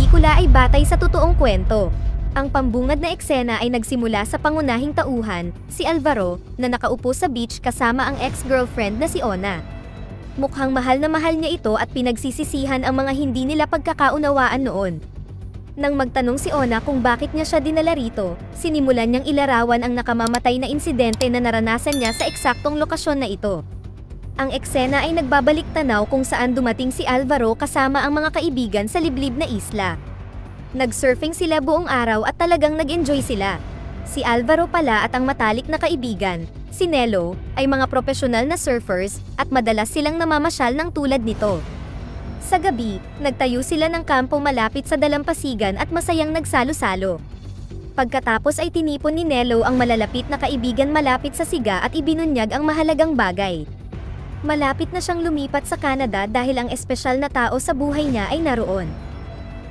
pelikula ay batay sa totoong kwento. Ang pambungad na eksena ay nagsimula sa pangunahing tauhan, si Alvaro, na nakaupo sa beach kasama ang ex-girlfriend na si Ona. Mukhang mahal na mahal niya ito at pinagsisisihan ang mga hindi nila pagkakaunawaan noon. Nang magtanong si Ona kung bakit niya siya dinala rito, sinimulan niyang ilarawan ang nakamamatay na insidente na naranasan niya sa eksaktong lokasyon na ito. Ang eksena ay nagbabalik tanaw kung saan dumating si Alvaro kasama ang mga kaibigan sa liblib na isla. Nag-surfing sila buong araw at talagang nag-enjoy sila. Si Alvaro pala at ang matalik na kaibigan, si Nelo, ay mga profesional na surfers at madalas silang namamasyal ng tulad nito. Sa gabi, nagtayo sila ng kampo malapit sa dalampasigan at masayang nagsalo-salo. Pagkatapos ay tinipon ni Nelo ang malalapit na kaibigan malapit sa siga at ibinunyag ang mahalagang bagay. Malapit na siyang lumipat sa Canada dahil ang espesyal na tao sa buhay niya ay naroon.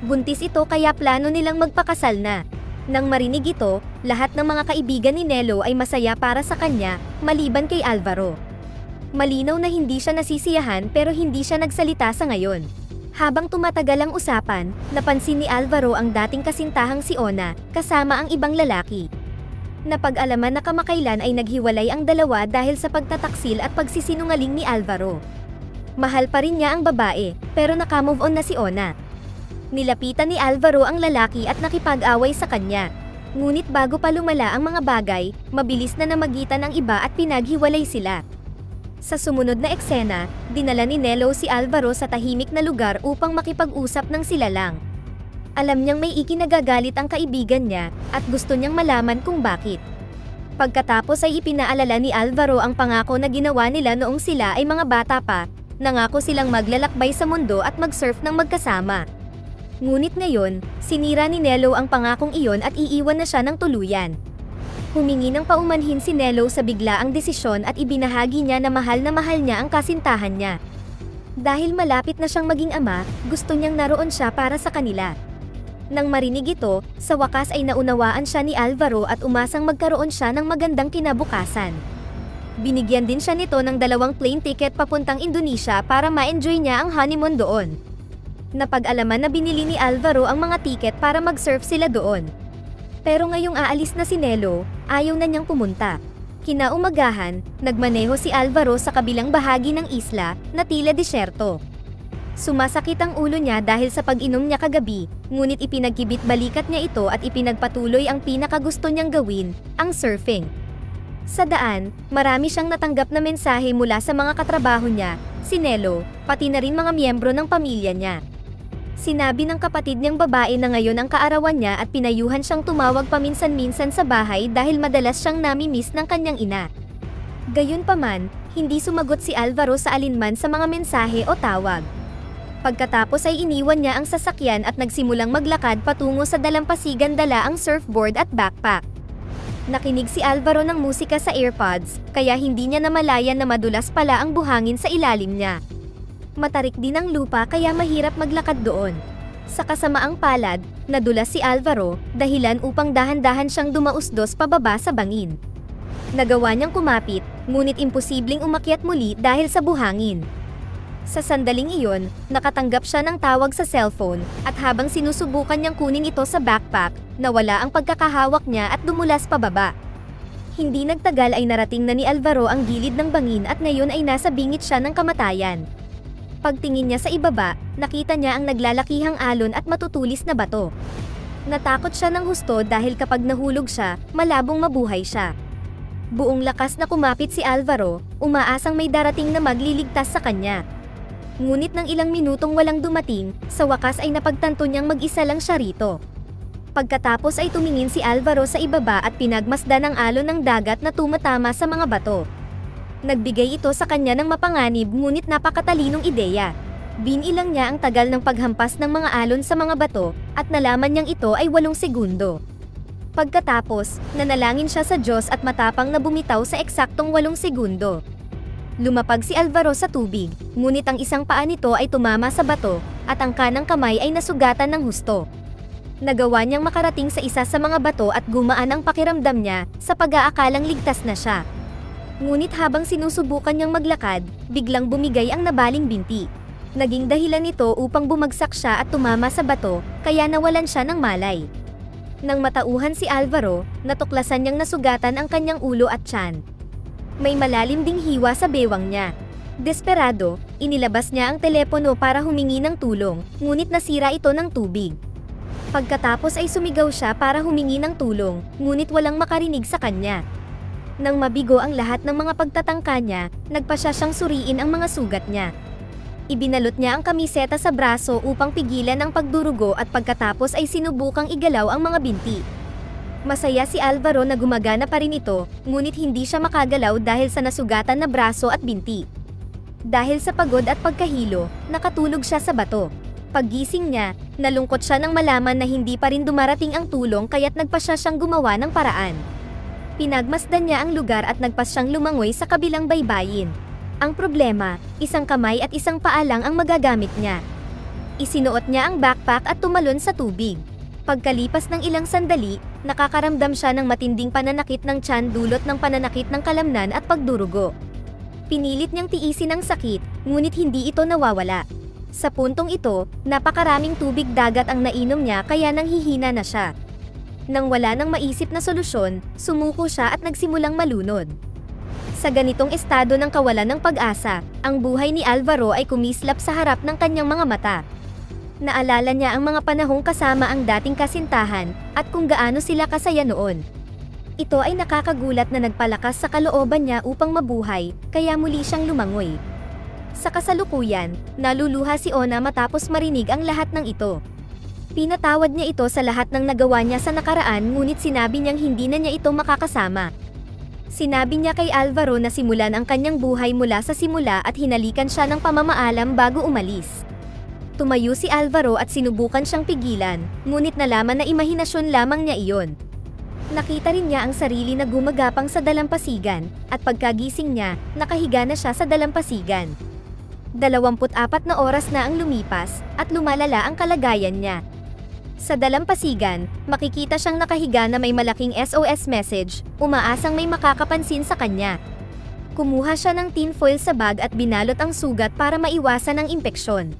Buntis ito kaya plano nilang magpakasal na. Nang marinig ito, lahat ng mga kaibigan ni Nelo ay masaya para sa kanya, maliban kay Alvaro. Malinaw na hindi siya nasisiyahan pero hindi siya nagsalita sa ngayon. Habang tumatagal ang usapan, napansin ni Alvaro ang dating kasintahang si Ona, kasama ang ibang lalaki. Napag-alaman na kamakailan ay naghiwalay ang dalawa dahil sa pagtataksil at pagsisinungaling ni Alvaro. Mahal pa rin niya ang babae, pero nakamove on na si Ona. Nilapitan ni Alvaro ang lalaki at nakipag-away sa kanya. Ngunit bago pa lumala ang mga bagay, mabilis na namagitan ang iba at pinaghiwalay sila. Sa sumunod na eksena, dinala ni Nelo si Alvaro sa tahimik na lugar upang makipag-usap ng sila lang. Alam niyang may ikinagagalit ang kaibigan niya at gusto niyang malaman kung bakit. Pagkatapos ay ipinaalala ni Alvaro ang pangako na ginawa nila noong sila ay mga bata pa, nangako silang maglalakbay sa mundo at mag-surf ng magkasama. Ngunit ngayon, sinira ni Nelo ang pangakong iyon at iiwan na siya ng tuluyan. Humingi ng paumanhin si Nelo sa biglaang desisyon at ibinahagi niya na mahal niya ang kasintahan niya. Dahil malapit na siyang maging ama, gusto niyang naroon siya para sa kanila. Nang marinig ito, sa wakas ay naunawaan siya ni Alvaro at umasang magkaroon siya ng magandang kinabukasan. Binigyan din siya nito ng 2 plane ticket papuntang Indonesia para ma-enjoy niya ang honeymoon doon. Napag-alaman na binili ni Alvaro ang mga tiket para mag-surf sila doon. Pero ngayong aalis na si Nelo, ayaw na niyang pumunta. Kinaumagahan, nagmaneho si Alvaro sa kabilang bahagi ng isla, na tila disyerto. Sumasakit ang ulo niya dahil sa pag-inom niya kagabi, ngunit ipinagkibit-balikat niya ito at ipinagpatuloy ang pinakagusto niyang gawin, ang surfing. Sa daan, marami siyang natanggap na mensahe mula sa mga katrabaho niya, si Nelo, pati na rin mga miyembro ng pamilya niya. Sinabi ng kapatid niyang babae na ngayon ang kaarawan niya at pinayuhan siyang tumawag paminsan-minsan sa bahay dahil madalas siyang nami-miss ng kanyang ina. Gayunpaman, hindi sumagot si Alvaro sa alinman sa mga mensahe o tawag. Pagkatapos ay iniwan niya ang sasakyan at nagsimulang maglakad patungo sa dalampasigan dala ang surfboard at backpack. Nakinig si Alvaro ng musika sa AirPods, kaya hindi niya namalayan na madulas pala ang buhangin sa ilalim niya. Matarik din ang lupa kaya mahirap maglakad doon. Sa kasamaang palad, nadulas si Alvaro, dahilan upang dahan-dahan siyang dumausdos pababa sa bangin. Nagawa niyang kumapit, ngunit imposibleng umakyat muli dahil sa buhangin. Sa sandaling iyon, nakatanggap siya ng tawag sa cellphone, at habang sinusubukan niyang kunin ito sa backpack, nawala ang pagkakahawak niya at dumulas pababa. Hindi nagtagal ay narating na ni Alvaro ang gilid ng bangin at ngayon ay nasa bingit siya ng kamatayan. Pagtingin niya sa ibaba, nakita niya ang naglalakihang alon at matutulis na bato. Natakot siya ng husto dahil kapag nahulog siya, malabong mabuhay siya. Buong lakas na kumapit si Alvaro, umaasang may darating na magliligtas sa kanya. Ngunit ng ilang minutong walang dumating, sa wakas ay napagtanto niyang mag-isa lang siya rito. Pagkatapos ay tumingin si Alvaro sa ibaba at pinagmasdan ang alon ng dagat na tumatama sa mga bato. Nagbigay ito sa kanya ng mapanganib ngunit napakatalinong ideya. Binilang niya ang tagal ng paghampas ng mga alon sa mga bato, at nalaman niyang ito ay 8 segundo. Pagkatapos, nanalangin siya sa Diyos at matapang na bumitaw sa eksaktong 8 segundo. Lumapag si Alvaro sa tubig, ngunit ang isang paa nito ay tumama sa bato, at ang kanang kamay ay nasugatan ng husto. Nagawa niyang makarating sa isa sa mga bato at gumaan ang pakiramdam niya sa pag-aakalang ligtas na siya. Ngunit habang sinusubukan niyang maglakad, biglang bumigay ang nabaling binti. Naging dahilan nito upang bumagsak siya at tumama sa bato, kaya nawalan siya ng malay. Nang matauhan si Alvaro, natuklasan niyang nasugatan ang kanyang ulo at tiyan. May malalim ding hiwa sa bewang niya. Desperado, inilabas niya ang telepono para humingi ng tulong, ngunit nasira ito ng tubig. Pagkatapos ay sumigaw siya para humingi ng tulong, ngunit walang makarinig sa kanya. Nang mabigo ang lahat ng mga pagtatangka niya, nagpa siya siyang suriin ang mga sugat niya. Ibinalot niya ang kamiseta sa braso upang pigilan ang pagdurugo at pagkatapos ay sinubukang igalaw ang mga binti. Masaya si Alvaro na gumagana pa rin ito, ngunit hindi siya makagalaw dahil sa nasugatan na braso at binti. Dahil sa pagod at pagkahilo, nakatulog siya sa bato. Paggising niya, nalungkot siya nang malaman na hindi pa rin dumarating ang tulong kaya't nagpa siya siyang gumawa ng paraan. Pinagmasdan niya ang lugar at nagpas siyang lumangoy sa kabilang baybayin. Ang problema, isang kamay at isang paa lang ang magagamit niya. Isinuot niya ang backpack at tumalon sa tubig. Pagkalipas ng ilang sandali, nakakaramdam siya ng matinding pananakit ng tiyan dulot ng pananakit ng kalamnan at pagdurugo. Pinilit niyang tiisin ang sakit, ngunit hindi ito nawawala. Sa puntong ito, napakaraming tubig dagat ang nainom niya kaya nanghihina na siya. Nang wala nang maisip na solusyon, sumuko siya at nagsimulang malunod. Sa ganitong estado ng kawalan ng pag-asa, ang buhay ni Alvaro ay kumislap sa harap ng kanyang mga mata. Naalala niya ang mga panahong kasama ang dating kasintahan, at kung gaano sila kasaya noon. Ito ay nakakagulat na nagpalakas sa kalooban niya upang mabuhay, kaya muli siyang lumangoy. Sa kasalukuyan, naluluha si Ona matapos marinig ang lahat ng ito. Pinatawad niya ito sa lahat ng nagawa niya sa nakaraan ngunit sinabi niyang hindi na niya ito makakasama. Sinabi niya kay Alvaro na simulan ang kanyang buhay mula sa simula at hinalikan siya ng pamamaalam bago umalis. Tumayo si Alvaro at sinubukan siyang pigilan, ngunit nalaman na imahinasyon lamang niya iyon. Nakita rin niya ang sarili na gumagapang sa dalampasigan, at pagkagising niya, nakahiga na siya sa dalampasigan. 24 na oras na ang lumipas, at lumalala ang kalagayan niya. Sa dalampasigan, makikita siyang nakahiga na may malaking SOS message, umaasang may makakapansin sa kanya. Kumuha siya ng tinfoil sa bag at binalot ang sugat para maiwasan ang impeksyon.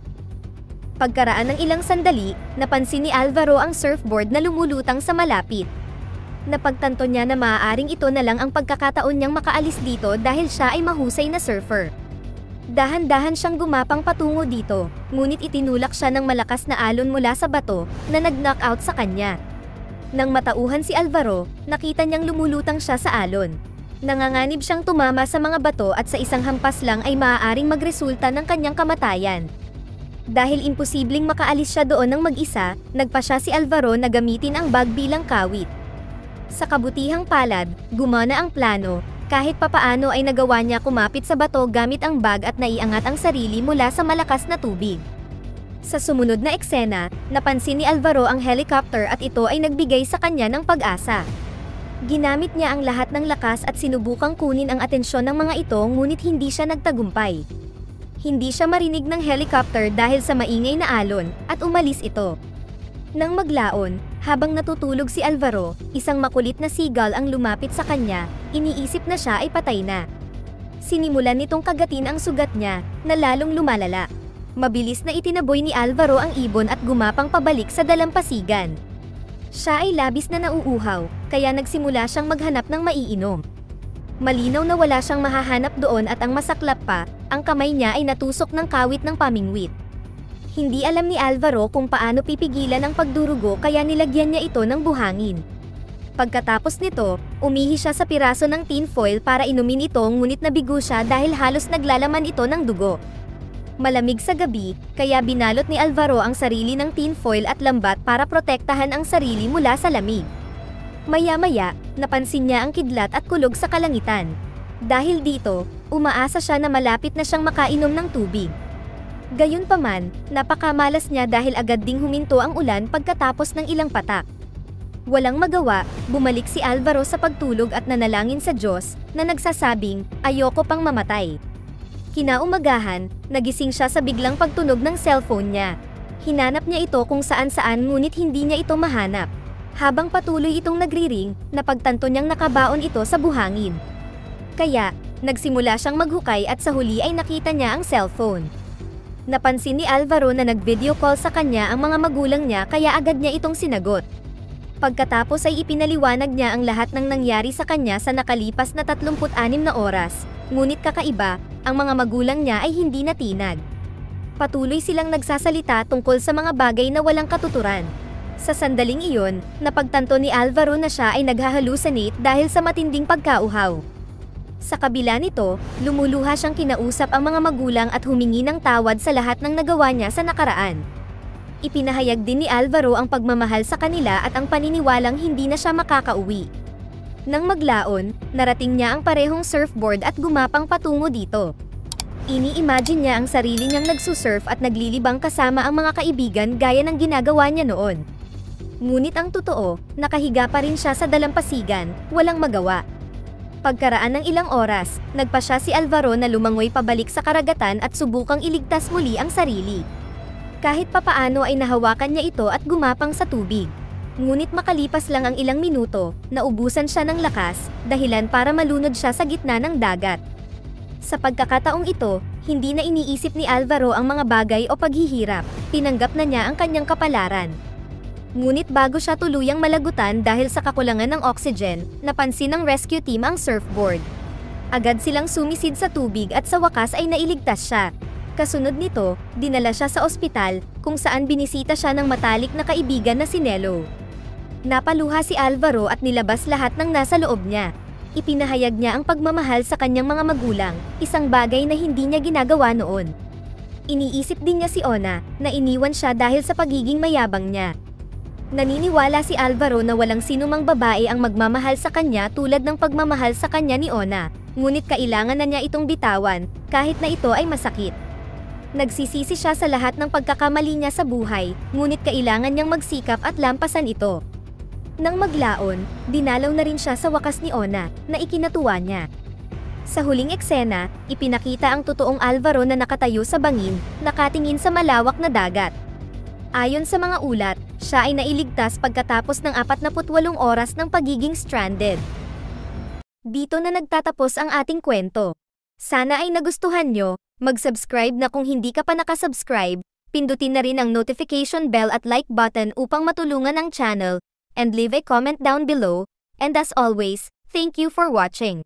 Pagkaraan ng ilang sandali, napansin ni Alvaro ang surfboard na lumulutang sa malapit. Napagtanto niya na maaaring ito na lang ang pagkakataon niyang makaalis dito dahil siya ay mahusay na surfer. Dahan-dahan siyang gumapang patungo dito, ngunit itinulak siya ng malakas na alon mula sa bato na nag-knockout sa kanya. Nang matauhan si Alvaro, nakita niyang lumulutang siya sa alon. Nanganganib siyang tumama sa mga bato at sa isang hampas lang ay maaaring magresulta ng kanyang kamatayan. Dahil imposibleng makaalis siya doon ng mag-isa, nagpa siya si Alvaro na gamitin ang bag bilang kawit. Sa kabutihang palad, gumana ang plano, kahit papaano ay nagawa niya kumapit sa bato gamit ang bag at naiangat ang sarili mula sa malakas na tubig. Sa sumunod na eksena, napansin ni Alvaro ang helicopter at ito ay nagbigay sa kanya ng pag-asa. Ginamit niya ang lahat ng lakas at sinubukang kunin ang atensyon ng mga ito ngunit hindi siya nagtagumpay. Hindi siya marinig ng helicopter dahil sa maingay na alon, at umalis ito. Nang maglaon, habang natutulog si Alvaro, isang makulit na seagull ang lumapit sa kanya, iniisip na siya ay patay na. Sinimulan nitong kagatin ang sugat niya, na lalong lumalala. Mabilis na itinaboy ni Alvaro ang ibon at gumapang pabalik sa dalampasigan. Siya ay labis na nauuhaw, kaya nagsimula siyang maghanap ng maiinom. Malinaw na wala siyang mahahanap doon at ang masaklap pa, ang kamay niya ay natusok ng kawit ng pamingwit. Hindi alam ni Alvaro kung paano pipigilan ang pagdurugo kaya nilagyan niya ito ng buhangin. Pagkatapos nito, umihi siya sa piraso ng tinfoil para inumin ito ngunit nabigo siya dahil halos naglalaman ito ng dugo. Malamig sa gabi, kaya binalot ni Alvaro ang sarili ng tinfoil at lambat para protektahan ang sarili mula sa lamig. Maya-maya, napansin niya ang kidlat at kulog sa kalangitan. Dahil dito, umaasa siya na malapit na siyang makainom ng tubig. Gayunpaman, napakamalas niya dahil agad ding huminto ang ulan pagkatapos ng ilang patak. Walang magawa, bumalik si Alvaro sa pagtulog at nanalangin sa Diyos, na nagsasabing, ayoko pang mamatay. Kinaumagahan, nagising siya sa biglang pagtunog ng cellphone niya. Hinanap niya ito kung saan-saan ngunit hindi niya ito mahanap. Habang patuloy itong nagriring, napagtanto niyang nakabaon ito sa buhangin. Kaya, nagsimula siyang maghukay at sa huli ay nakita niya ang cellphone. Napansin ni Alvaro na nag-video call sa kanya ang mga magulang niya kaya agad niya itong sinagot. Pagkatapos ay ipinaliwanag niya ang lahat ng nangyari sa kanya sa nakalipas na 36 na oras, ngunit kakaiba, ang mga magulang niya ay hindi natinag. Patuloy silang nagsasalita tungkol sa mga bagay na walang katuturan. Sa sandaling iyon, napagtanto ni Alvaro na siya ay naghahalusinate dahil sa matinding pagkauhaw. Sa kabila nito, lumuluha siyang kinausap ang mga magulang at humingi ng tawad sa lahat ng nagawa niya sa nakaraan. Ipinahayag din ni Alvaro ang pagmamahal sa kanila at ang paniniwalang hindi na siya makakauwi. Nang maglaon, narating niya ang parehong surfboard at gumapang patungo dito. Ini-imagine niya ang sarili niyang nagsusurf at naglilibang kasama ang mga kaibigan gaya ng ginagawa niya noon. Ngunit ang totoo, nakahiga pa rin siya sa dalampasigan, walang magawa. Pagkaraan ng ilang oras, nagpasya si Alvaro na lumangoy pabalik sa karagatan at subukang iligtas muli ang sarili. Kahit papaano ay nahawakan niya ito at gumapang sa tubig. Ngunit makalipas lang ang ilang minuto, naubusan siya ng lakas, dahilan para malunod siya sa gitna ng dagat. Sa pagkakataong ito, hindi na iniisip ni Alvaro ang mga bagay o paghihirap, tinanggap na niya ang kanyang kapalaran. Ngunit bago siya tuluyang malagutan dahil sa kakulangan ng oxygen, napansin ng rescue team ang surfboard. Agad silang sumisid sa tubig at sa wakas ay nailigtas siya. Kasunod nito, dinala siya sa ospital, kung saan binisita siya ng matalik na kaibigan na si Nelo. Napaluha si Alvaro at nilabas lahat ng nasa loob niya. Ipinahayag niya ang pagmamahal sa kanyang mga magulang, isang bagay na hindi niya ginagawa noon. Iniisip din niya si Ona, na iniwan siya dahil sa pagiging mayabang niya. Naniniwala si Alvaro na walang sinumang babae ang magmamahal sa kanya tulad ng pagmamahal sa kanya ni Ona, ngunit kailangan na niya itong bitawan, kahit na ito ay masakit. Nagsisisi siya sa lahat ng pagkakamali niya sa buhay, ngunit kailangan niyang magsikap at lampasan ito. Nang maglaon, dinalaw na rin siya sa wakas ni Ona, na ikinatuwa niya. Sa huling eksena, ipinakita ang totoong Alvaro na nakatayo sa bangin, nakatingin sa malawak na dagat. Ayon sa mga ulat, siya ay nailigtas pagkatapos ng 48 oras ng pagiging stranded. Dito na nagtatapos ang ating kwento. Sana ay nagustuhan nyo, mag-subscribe na kung hindi ka pa nakasubscribe, pindutin na rin ang notification bell at like button upang matulungan ang channel, and leave a comment down below, and as always, thank you for watching.